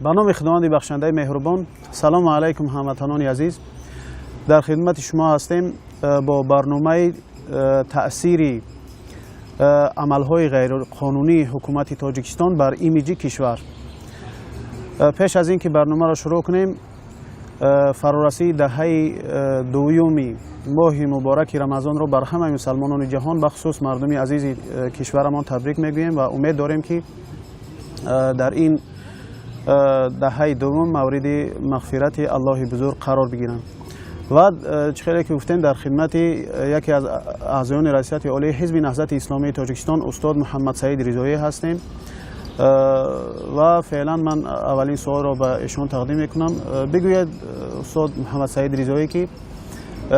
به نام خداوند بخشنده مهربان. سلام علیکم هموطنان عزیز، در خدمت شما هستیم با برنامه تأثیر عملهای غیر قانونی حکومت تاجیکستان بر ایمیج کشور. پیش از اینکه برنامه را شروع کنیم، فرارسی دهه دوم ماه مبارک رمضان را بر همه مسلمانان جهان بخصوص مردم عزیز کشورمان تبریک میگوییم و امید داریم که در این دهه دوم مورد مغفرت الله بزرگ قرار بگیرند. و چخیلی که گفتیم در خدمت یکی از اعضایان رئیسیت عالی حزب نهضت اسلامی تاجیکستان استاد محمد سعید رضایی هستیم و فعلا من اولین سوال را به ایشان تقدیم میکنم. بگوید استاد محمد سعید رضایی که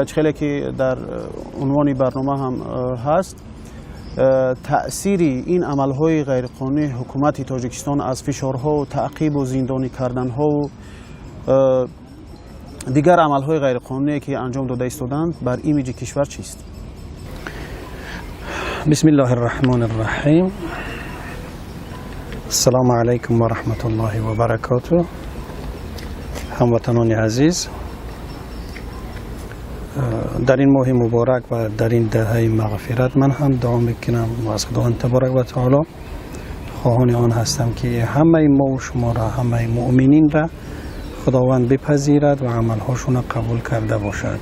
چخیلی که در عنوان برنامه هم هست، تأثیر این عملهای غیرقانونی حکومت تاجیکستان از فشارها و تعقیب و زندانی کردنها و دیگر عملهای غیرقانونی که انجام داده ایستادند بر ایمیج کشور چیست؟ بسم الله الرحمن الرحیم. السلام علیکم و رحمت الله و برکاته. هموطنان عزیز، در این ماه مبارک و در این دهه مغفرت من هم دعا میکنم و از خداوند تبارک و تعالی خواهان آن هستم که همه ما و شما را، همه مؤمنین را خداوند بپذیرد و عملهاشون را قبول کرده باشد.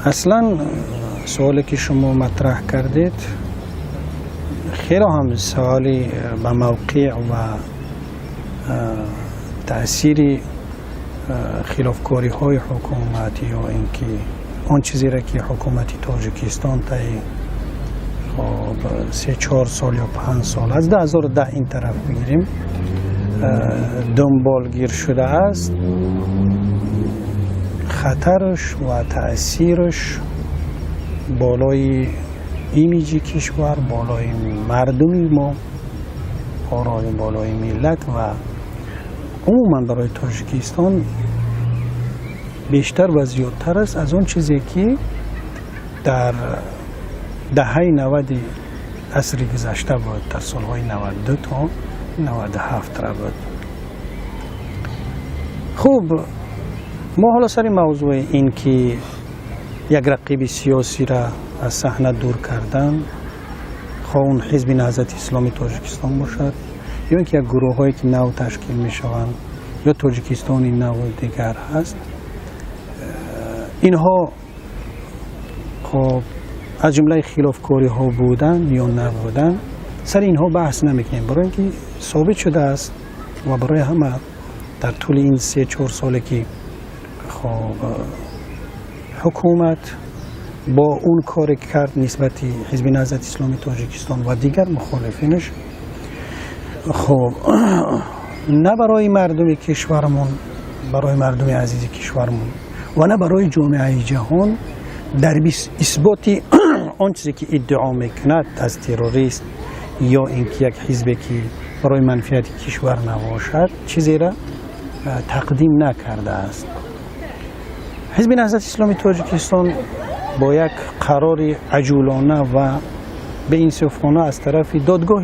اصلا سوالی که شما مطرح کردید خیلی هم سوالی به موقع و تأثیر خلافکاری های حکومتی یا اینکه آن چیزی را که حکومت تاجیکستان طی 3-4 سال یا 5 سال از 2010 این طرف بگیریم دنبالگیر شده است، خطرش و تأثیرش بالای ایمیج کشور، بالای مردم ما، بالای ملت و عموما برای تاجیکستان بیشتر و زیادتر است از اون چیزی که در دهه 90 عصر گذشته بود، در سالهای 92 تا 97 را بود. خوب، ما حالا سر موضوع این که یک رقیب سیاسی را از صحنه دور کردن، خواه اون حزب نهضت اسلامی تاجیکستان باشد یا اینکه یک گروه هایی که نو تشکیل می شوند یا تاجیکستانی نو دیگر هست، اینها خب از جمله خلافکاری ها بودن یا نبودن، سر اینها بحث نمیکنیم، برای اینکه ثابت شده است و برای همه در طول این 3-4 سالی که خب حکومت با اون کار کرد نسبت حزب نهضت اسلامی تاجیکستان و دیگر مخالفینش، خب نه برای مردم کشورمون، برای مردم عزیز کشورمون و نه برای جامعه جهان در اثبات آن چیزی که ادعا میکند از تروریست یا اینکه یک حزبی که برای منفعت کشور نباشد چیزی را تقدیم نکرده است. حزب نهضت اسلامی تاجیکستان با یک قرار عجولانه و به انصافانه از طرف دادگاه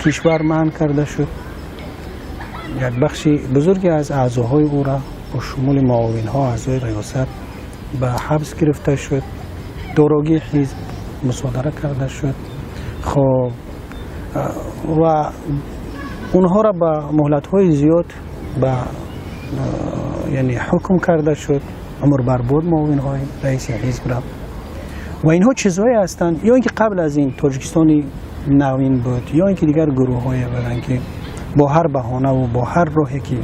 کشور منع کرده شد. یک بخش بزرگی از اعضاهای او را با شمول معاون ها اعضای ریاست به حبس گرفته شد، داراگی حزب مصادره کرده شد. خب و اونها را به مهلت های زیاد به یعنی حکم کرده شد، امر بربود معاون های رئیس حزب را. و اینها چیزهایی هستند یا اینکه قبل از این تاجیکستانی نوین بود یا اینکه دیگر گروه های بودن که با هر بهانه و با هر راهی که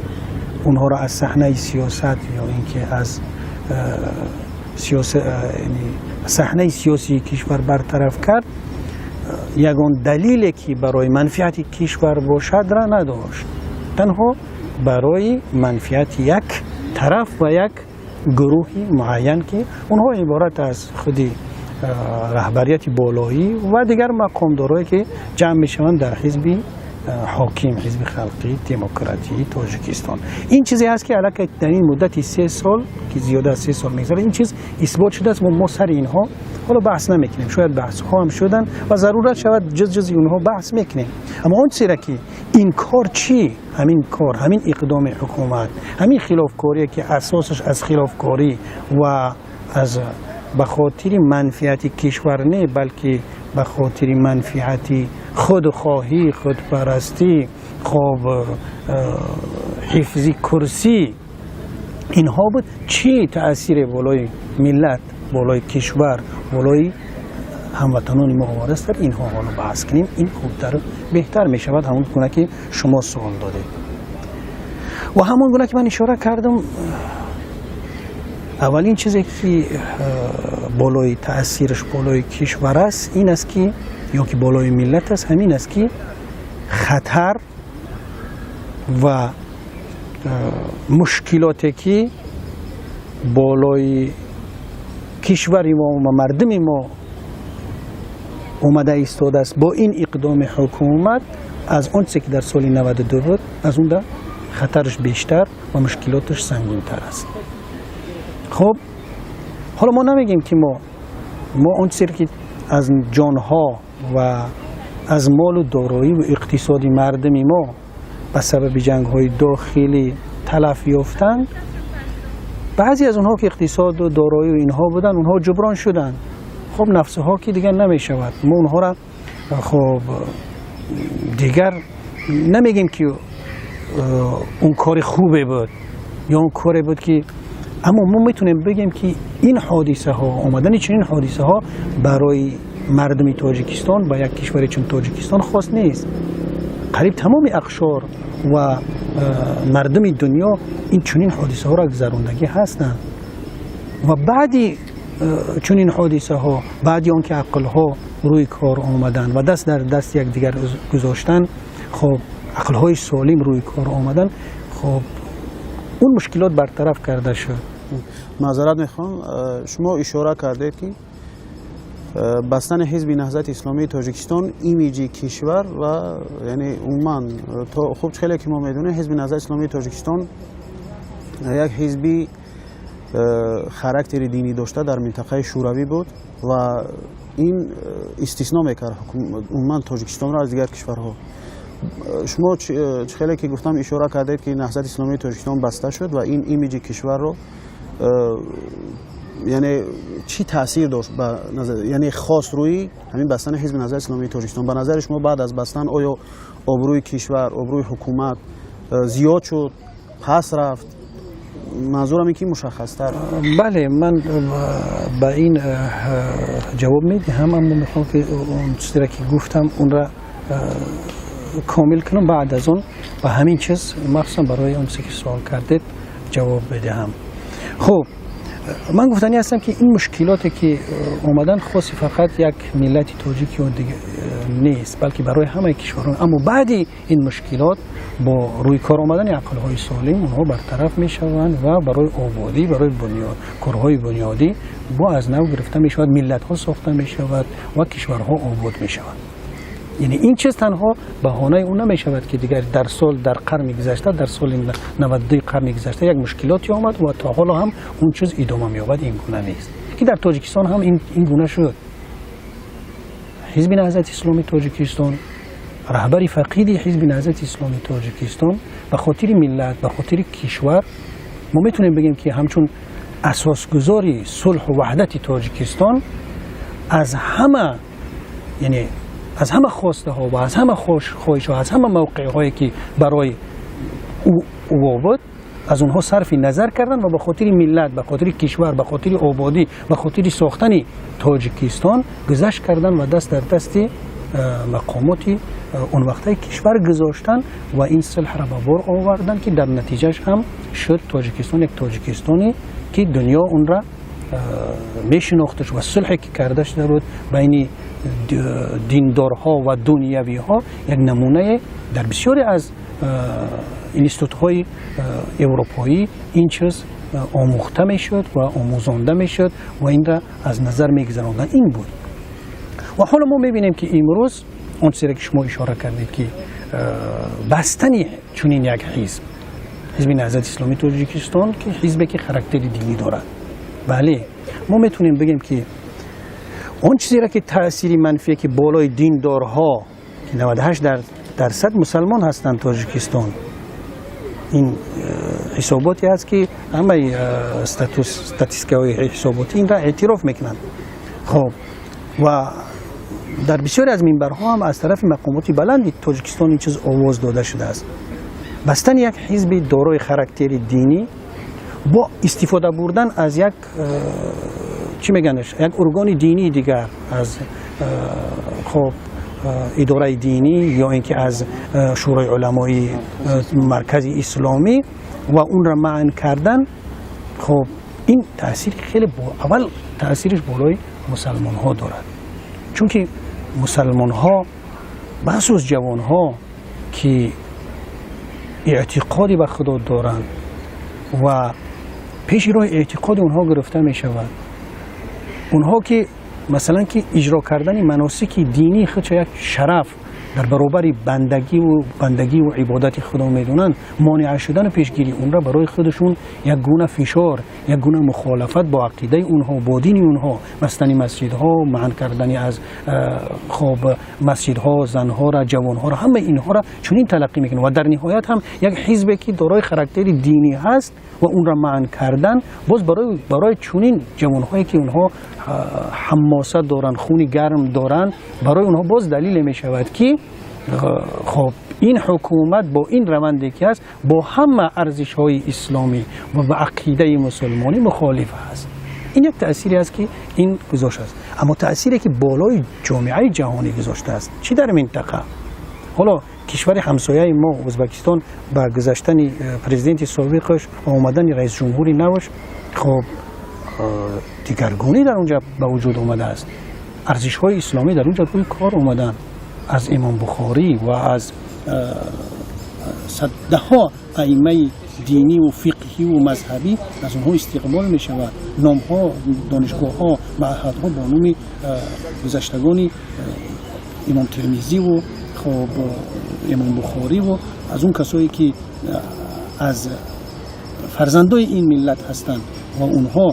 اونها را از صحنه سیاست یا اینکه از یعنی صحنه سیاسی کشور برطرف کرد، یگان دلیلی که برای منفعت کشور باشد را نداشت، تنها برای منفعت یک طرف و یک گروهی معین که اونها عبارت از خودی رهبریت بالایی و دیگر مقامدارایی که جمع میشوند در حزب حاکم حزب خلقی دموکراتی تاجیکستان. این چیزی هست که علاقه در این مدت 3 سال که زیاده از 3 سال میگذره این چیز اثبات شده است و ما سر اینها حالا بحث نمیکنیم. شاید بحث ها هم شدن و ضرورت شود جز اونها بحث میکنیم. اما اون چیزی که این کار چی؟ همین کار، همین اقدام حکومت، همین خلافکاری که اساسش از خلافکاری و از به خاطر منفعت کشور نه بلکه به خاطر منفعت خودخواهی، خودپرستی، خب حفظ کرسی اینها بود. چی تأثیر بالای ملت، بالای کشور، بالای هموطنان ما وارد در اینها حالا بحث کنیم. این خوبتر بهتر می شود همون گونه که شما سوال داده و همون گونه که من اشاره کردم. اولین چیزی که بالای تأثیرش بالای کشور است این است که یا که بالای ملت است، همین است که خطر و مشکلاتی که بالای کشور ما و مردم ما اومده ایستاده است با این اقدام حکومت از اون چیزی که در سال 92 بود، از اون در خطرش بیشتر و مشکلاتش سنگین‌تر است. خب حالا ما نمیگیم که ما اون چیزی که از جانها و از مال و دارایی و اقتصادی مردم ما به سبب جنگ‌های داخلی تلف یافتند، بعضی از اونها که اقتصاد و دارایی و اینها بودن اونها جبران شدن. خب نفسها که دیگر نمی شود. ما اونها را خب دیگر نمیگیم که اون کار خوبه بود یا اون کاری بود که، اما ما میتونیم بگیم که این حادثه ها، آمدن چنین حادثه ها برای مردم تاجیکستان و یک کشور چون تاجیکستان خاص نیست. قریب تمام اقشار و مردم دنیا این چنین حادثه ها را گذراندگی هستند و بعدی چنین حادثه ها، بعدی آن که عقل ها روی کار آمدن و دست در دست یک دیگر گذاشتن، خب عقل های سالم روی کار آمدن، خب اون مشکلات برطرف کرده شد. معذرت میخوام، شما اشاره کردید که بستن حزب نهضت اسلامی تاجیکستان ایمیجی کشور و یعنی عموما خوب خیلی که ما میدونه حزب نهضت اسلامی تاجیکستان یک حزبی خاراکتر دینی داشته در منطقه شوروی بود و این استثنا میکرد عموما تاجیکستان را از دیگر کشورها. شما خیلی که گفتم اشاره کردید که نهضت اسلامی تاجیکستان بسته شد و این ایمیج کشور رو یعنی چی تاثیر داشت یعنی خاص روی همین بستن حزب نهضت اسلامی تاجیکستان؟ به نظر شما بعد از بستن آیا آبروی کشور، آبروی حکومت زیاد شد، پس رفت؟ منظورم این که مشخص تر. بله، من با این جواب میدهم، اما میخوام که اون چیزی را که گفتم اون را کامل کنم، بعد از اون و همین چیز مخصوصا برای اون چیزی که سوال کردید جواب بدهم. خب من گفتنی هستم که این مشکلاتی که اومدن خاصی فقط یک ملت تاجیکی دیگه نیست، بلکه برای همه کشوران. اما بعدی این مشکلات با روی کار آمدن عقل‌های سالم اونها برطرف میشوند و برای آبادی، برای کارهای بنیادی با از نو گرفته میشود، ملت‌ها ساخته میشود و کشورها آباد میشوند. یعنی این چیز تنها بهانه اون نمیشود که دیگر در قرن گذشته، در سال 92 قرن گذشته یک مشکلاتی آمد و تا حالا هم اون چیز ادامه می‌یابد. این گونه نیست که در تاجیکستان هم این گونه شد. حزب نهضت اسلامی تاجیکستان، رهبر فقید حزب نهضت اسلامی تاجیکستان به خاطر ملت، به خاطر کشور، ما میتونیم بگیم که همچون اساسگذاری صلح و وحدت تاجیکستان از همه، یعنی از همه خواسته ها و از همه خواهش ها، از همه موقع هایی که برای او بود، از اونها صرف نظر کردن و به خاطر ملت، به خاطر کشور، به خاطر آبادی، به خاطر ساختن تاجیکستان گذشت کردن و دست در دست مقامات اون وقته کشور گذاشتن و این صلح را به بار آوردن که در نتیجهش هم شد تاجیکستان یک تاجیکستانی که دنیا اون را میشناختش و صلحی که کرده شده بود بین دیندارها و دنیوی ها یک نمونه در بسیاری از انستیتوت های اروپایی این چیز آموخته میشد و آموزانده میشد و این را از نظر میگذراندن. این بود و حالا ما میبینیم که امروز اون چیزی که شما اشاره کردید که بستن چنین یک حزب نهضت اسلامی تاجیکستان که حزبی که خاراکتر دینی دارد. بله ما میتونیم بگیم که اون چیزی را که تأثیری منفی که بالای دیندارها که 98% مسلمان هستند تاجیکستان، این حساباتی است که همه استاتیستیکای حساباتی این را اعتراف میکنند. خب و در بسیاری از منبرها هم از طرف مقامات بلند تاجیکستان این چیز آواز داده شده است. بستن یک حزب دارای خاراکتر دینی با استفاده بردن از یک چی میگنش یک ارگان دینی دیگر، از خب اداره دینی یا اینکه از شورای علمای مرکز اسلامی و اون را معن کردن، خب این تاثیر خیلی اول تاثیرش بالای مسلمان ها دارد، چون که مسلمان ها بخصوص جوان ها که اعتقادی به خدا دارند و پیش راه اعتقاد اونها گرفته می شود، اونها که مثلا که اجرا کردن مناسک دینی خود یک شرف در برابر بندگی و عبادت خدا میدونن، مانع شدن پیشگیری اون را برای خودشون یک گونه فشار، یک گونه مخالفت با عقیده اونها، با دین اونها، بستن مسجدها، منع کردن از خب مسجدها، زنها را، جوانها را، همه اینها را چنین تلقی میکنن و در نهایت هم یک حزبی که دارای خاراکتر دینی هست و اون را منع کردن، باز برای چنین جوانهایی که اونها حماست دارن، خون گرم دارن، برای اونها باز دلیل می شود که خب این حکومت با این روندی که هست با همه ارزش های اسلامی و با عقیده مسلمانی مخالف است. این یک تأثیری است که این گذاشته است، اما تأثیری که بالای جامعه جهانی گذاشته است چی در منطقه. حالا کشور همسایه ما ازبکستان با گذشتن پرزیدنت سابقش و آمدن رئیس جمهوری نوش، خب دیگرگونی در اونجا به وجود آمده است، ارزش های اسلامی در اونجا روی کار آمدن، از امام بخاری و از صدها ائمه دینی و فقهی و مذهبی از اونها استقبال می شود. نام ها، دانشگاه ها، معهد ها با نام گذشتگانی امام ترمذی و خب امام بخاری و از اون کسایی که از فرزندای این ملت هستند و اونها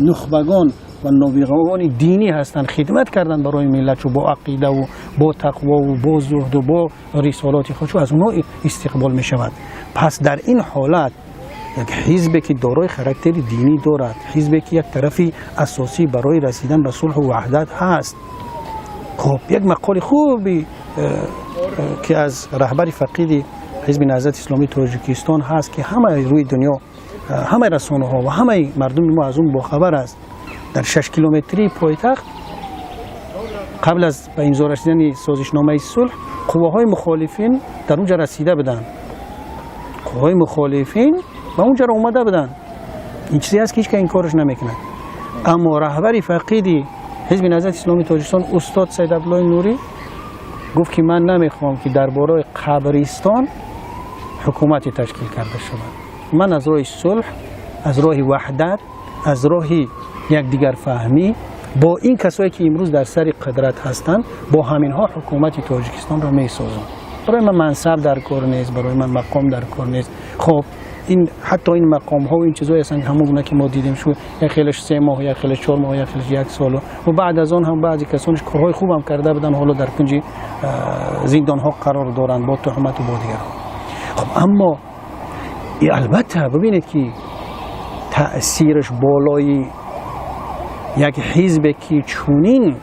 نخبگان و نابغه‌ان دینی هستند، خدمت کردن برای ملت و با عقیده و با تقوا و با زهد و با رسالات خودش از اونها استقبال می شود. پس در این حالت یک حزبی که دارای خاراکتر دینی دارد، حزبی که یک طرفی اساسی برای رسیدن به صلح و وحدت هست، خب یک مقال خوبی که از رهبر فقید حزب نهضت اسلامی تاجیکستان هست که همه روی دنیا، همه رسانه ها و همه مردم ما از اون باخبر است، در 6 کیلومتری پایتخت قبل از به امضا رسیدن سازشنامه صلح قواهای مخالفین در اونجا رسیده بودند، قواهای مخالفین به اونجا اومده بودند. این چیزی است که هیچ که این کارش نمیکنه. اما رهبر فقید حزب نهضت اسلامی تاجیکستان استاد سید عبدالله نوری گفت که من نمیخوام که درباره قبرستان حکومتی تشکیل کرده شود، من از راه صلح، از راه وحدت، از راه یکدیگر فهمی با این کسایی که امروز در سر قدرت هستند، با همینها حکومت تاجیکستان را میسازم. برای من منصب در کار نیست، برای من مقام در کار نیست. خب این حتی این مقام ها و این چیزایی هستند همون که ما دیدیم شو یک خیلیش 3 ماه، یک خیلیش 4 ماه، یک خیلیش 1 سال و بعد از آن هم بعضی کسانش کارهای خوب هم کرده بودن، حالا در کنج زندان ها قرار دارند با تهمت و با دیگر. خب اما البته ببینید که تأثیرش بالای یک حزب که چونین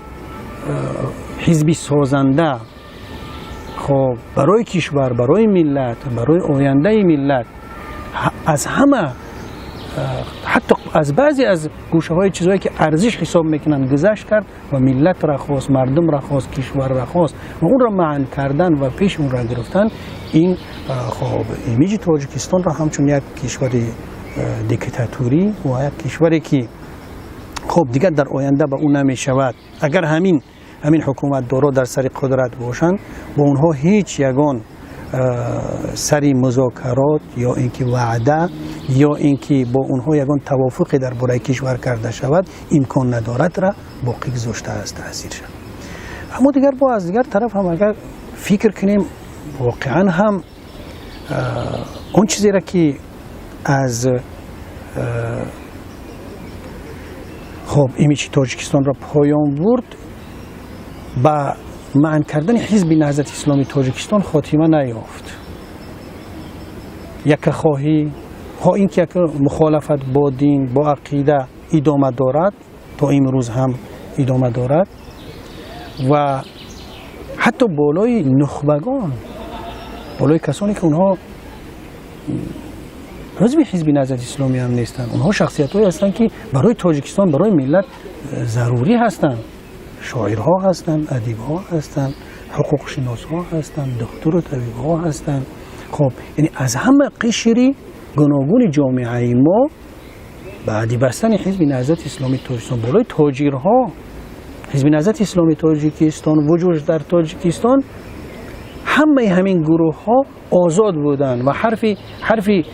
حزبی سازنده خب برای کشور، برای ملت، برای آینده ملت، از همه حتی از بعضی از گوشه های چیزهایی که ارزش حساب میکنن گذشت کرد و ملت را خواست، مردم را خواست، کشور را خواست و اون را معن کردن و پیش اون را گرفتن. این خب ایمیج تاجیکستان را همچون یک کشور دیکتاتوری و یک کشوری که خب دیگر در آینده به اون نمی شود. اگر همین حکومت دارا در سر قدرت باشند، با اونها هیچ یگان سری مذاکرات یا اینکه وعده یا اینکه با اونها یگان توافقی در برای کشور کرده شود امکان ندارد را باقی گذاشته است تاثیرش. اما دیگر با از دیگر طرف هم اگر فکر کنیم واقعا هم اون چیزی را که از خب ایمیچ تاجیکستان را پایان برد با معن کردن حزب نهضت اسلامی تاجیکستان خاتمه نیافت. یک خواهی این که یک مخالفت با دین با عقیده ادامه دارد تا امروز هم ادامه دارد و حتی بالای نخبگان، بالای کسانی که اونها عضو حزب نهضت اسلامی هم نیستند، اونها شخصیت‌هایی هستند که برای تاجیکستان برای ملت ضروری هستند. شاعرها هستند، ادیب‌ها هستند، حقوق شناس‌ها هستند، دکتر و طبیب‌ها هستند. خب یعنی از همه قشری گوناگون جامعه ما بعد بستن حزب نهضت اسلامی تاجیکستان بالای تاجرها، حزب نهضت اسلامی تاجیکستان وجود در تاجیکستان، همه همین گروه ها آزاد بودن و حرفی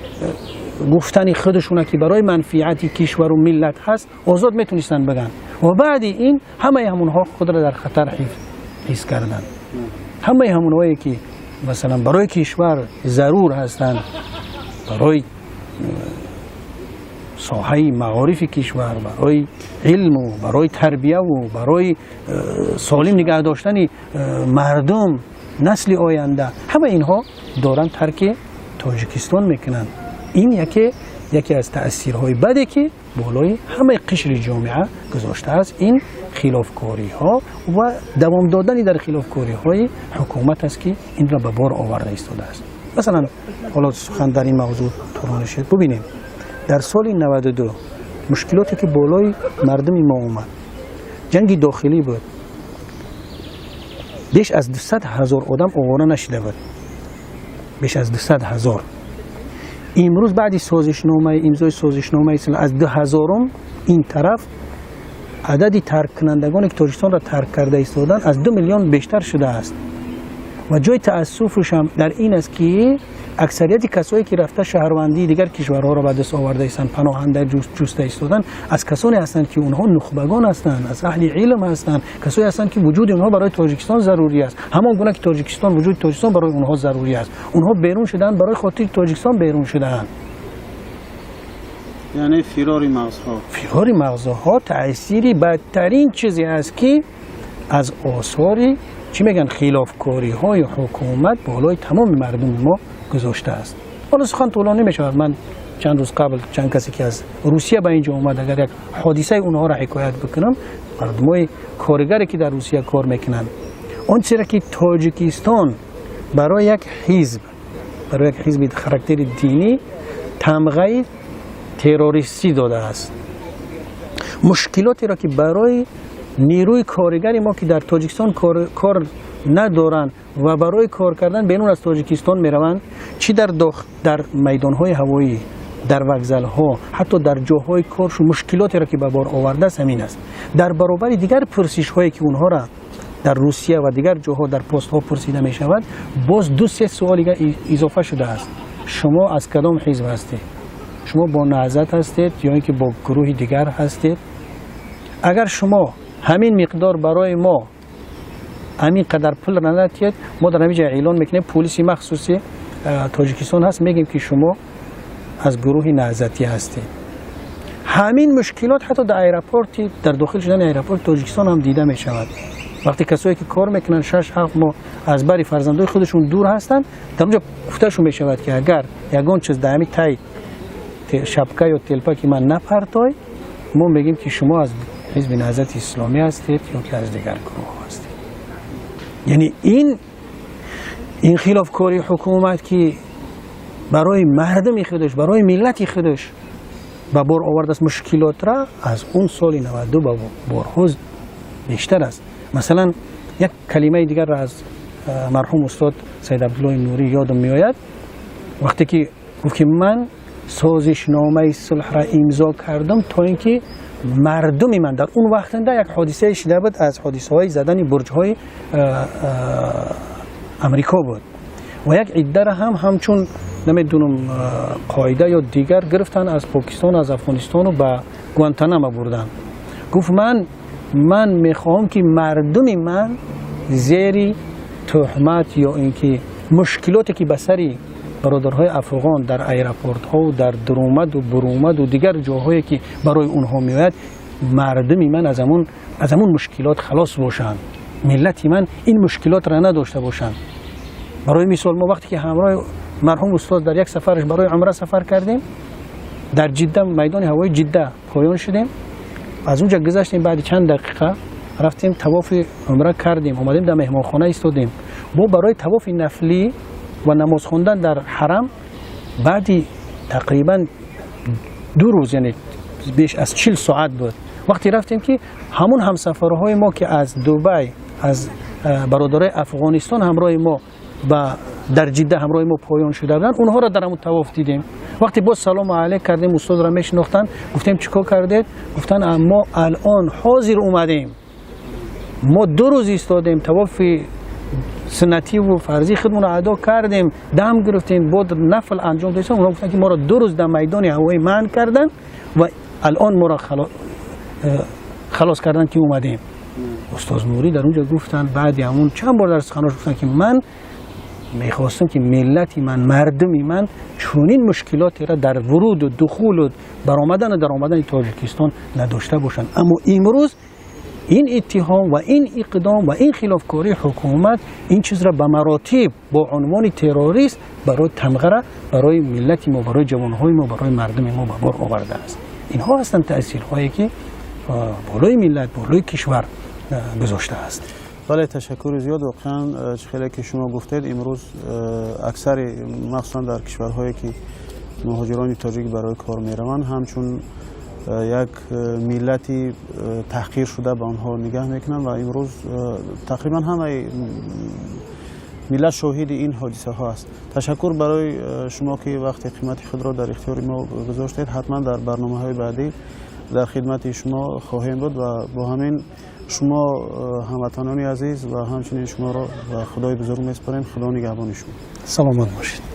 گفتن خودشون که برای منفعت کشور و ملت هست آزاد میتونستن بگن و بعد این همه همونها خود را در خطر حس کردن. همه همونهایی که مثلا برای کشور ضرور هستند، برای ساحه معارف کشور، برای علم و برای تربیه و برای سالم نگه داشتن مردم نسل آینده، همه اینها دارن ترک تاجیکستان میکنن. این یکی از تأثیرهای بدی که بالای همه قشر جامعه گذاشته است، این خلافکاری ها و دوام دادن در خلافکاری های حکومت است که این را به بار آورده ایستاده است. مثلا حالا سخن در این موضوع طولانی شد، ببینیم در سال 92 مشکلاتی که بالای مردم ما اومد، جنگ داخلی بود، بیش از 200,000 آدم آواره نشده بود، بیش از 200,000. امروز بعد امضای سازشنامه از 2000 این طرف عددی ترک کنندگانی که تاجیکستان را ترک کرده ایستادن از 2 میلیون بیشتر شده است و جای تأسفش هم در این است که اکثریت کسایی که رفته شهروندی دیگر کشورها را به دست آورده ایستند، پناهنده جسته ایستادن، از کسانی هستند که اونها نخبگان هستند، از اهل علم هستند، کسایی هستند که وجود اونها برای تاجیکستان ضروری است، همان گونه که وجود تاجیکستان برای اونها ضروری است. اونها بیرون شدن برای خاطر تاجیکستان بیرون شدن. یعنی فرار مغزها تأثیری بدترین چیزی است که از آثاری چی میگن خلافکاری های حکومت بالای تمام مردم ما گذاشته است. حالا سخن طولانی میشود، من چند روز قبل چند کسی که از روسیه به اینجا اومد اگر یک حادثه اونها را حکایت بکنم، مردمای کارگری که در روسیه کار میکنن، اون چیزی که تاجیکستان برای یک حزب خاراکتر دینی تمغه تروریستی داده است، مشکلاتی را که برای نیروی کارگری ما که در تاجیکستان کار ندارن و برای کار کردن بیرون از تاجیکستان میروند، چی در میدانهای هوایی، در وکزل‌ها، حتی در جاهای کارشون مشکلاتی را که به بار آورده است همین است. در برابر دیگر پرسش هایی که اونها را در روسیه و دیگر جاها در پست ها پرسیده می شود، باز 2-3 سوال اضافه شده است. شما از کدام حزب هستید؟ شما با نهضت هستید یا اینکه با گروه دیگر هستید؟ اگر شما همین مقدار برای ما همین قدر پول ندادید، ما در همین جای اعلان میکنیم پلیس مخصوصی تاجیکستان هست، میگیم که شما از گروه نهضتی هستید. همین مشکلات حتی در ایرپورت، در داخل شدن ایرپورت تاجیکستان هم دیده می شود. وقتی کسایی که کار میکنن 6-7 ماه از بری فرزندای خودشون دور هستند، در اونجا گفتهشون می شود که اگر یگان چیز در همین تای شبکه یا تلپه که من نپرتای، ما میگیم که شما از حزب نهضت اسلامی هستید یا که از دیگر گروه هستید. یعنی این خلافکاری حکومت که برای مردم خودش، برای ملت خودش به بار آورده است مشکلات را، از اون سال 92 به بارها بیشتر است. مثلا یک کلمه دیگر را از مرحوم استاد سید عبدالله نوری یادم میآید، وقتی که گفت که من سازشنامه صلح را امضا کردم تا اینکه مردم من در اون وقت یک حادثه شده بود، از حادثه های زدن برج های امریکا بود و یک عده را همچون نمیدونم قاعده یا دیگر گرفتن از پاکستان، از افغانستان و به گوانتانامو بردن. گفت من میخواهم که مردم من زیر تهمت یا اینکه مشکلاتی که به سر برادرهای افغان در ایرپورت ها و در درومد و برومد و دیگر جاهایی که برای اونها میآید، مردم من از همون مشکلات خلاص باشند، ملت من این مشکلات را نداشته باشند. برای مثال ما وقتی که همراه مرحوم استاد در یک سفرش برای عمره سفر کردیم، در جده میدان هوایی جده پایان شدیم، از اونجا گذشتیم، بعد چند دقیقه رفتیم طواف عمره کردیم، اومدیم در مهمانخانه ایستادیم. ما برای طواف نفلی و نماز خواندن در حرم بعدی تقریبا 2 روز، یعنی بیش از 40 ساعت بود، وقتی رفتیم که همون همسفرهای ما که از دبی، از برادرای افغانستان همراه ما در جده همراه ما پایان شده بودن، اونها را در همون طواف دیدیم. وقتی با سلام علیک کردیم، استاد را میشناختن، گفتیم چیکار کردید؟ گفتن اما الان حاضر اومدیم، ما 2 روز ایستادیم، طواف سنتی و فرضی خودمون را ادا کردیم، دم گرفتیم، بود نفل انجام دادیم. اونها گفتن که ما را 2 روز در میدان هوایی منع کردن و الان ما را خلاص کردن که اومدیم. استاد نوری در اونجا گفتن، بعد همون چند بار در سخنرانی گفتن که من میخواستم که ملتی من، مردمی من چنین مشکلاتی را در ورود و دخول و برآمدن و درآمدن تاجیکستان نداشته باشند. اما امروز این اتهام و این اقدام و این خلافکاری حکومت این چیز را به مراتب با عنوان تروریست برای تمغره، برای ملت ما، برای جوانهای ما، برای مردم ما به بار آورده است. اینها هستند تأثیرهایی که بالای ملت، بالای کشور گذاشته است. بله، تشکر زیاد. واقعا خیلی که شما گفتید، امروز اکثر مخصوصا در کشورهایی که مهاجران تاجیک برای کار میروند همچون یک ملتی تحقیر شده به آنها نگاه میکنن و امروز تقریبا همه ملت شاهد این حادثه ها است. تشکر برای شما که وقت قیمتی خود را در اختیار ما گذاشتید. حتما در برنامه های بعدی در خدمت شما خواهیم بود و با همین شما هموطنان عزیز و همچنین شما را و خدای بزرگ میسپاریم. خدا نگهبان شما. سلامت باشید.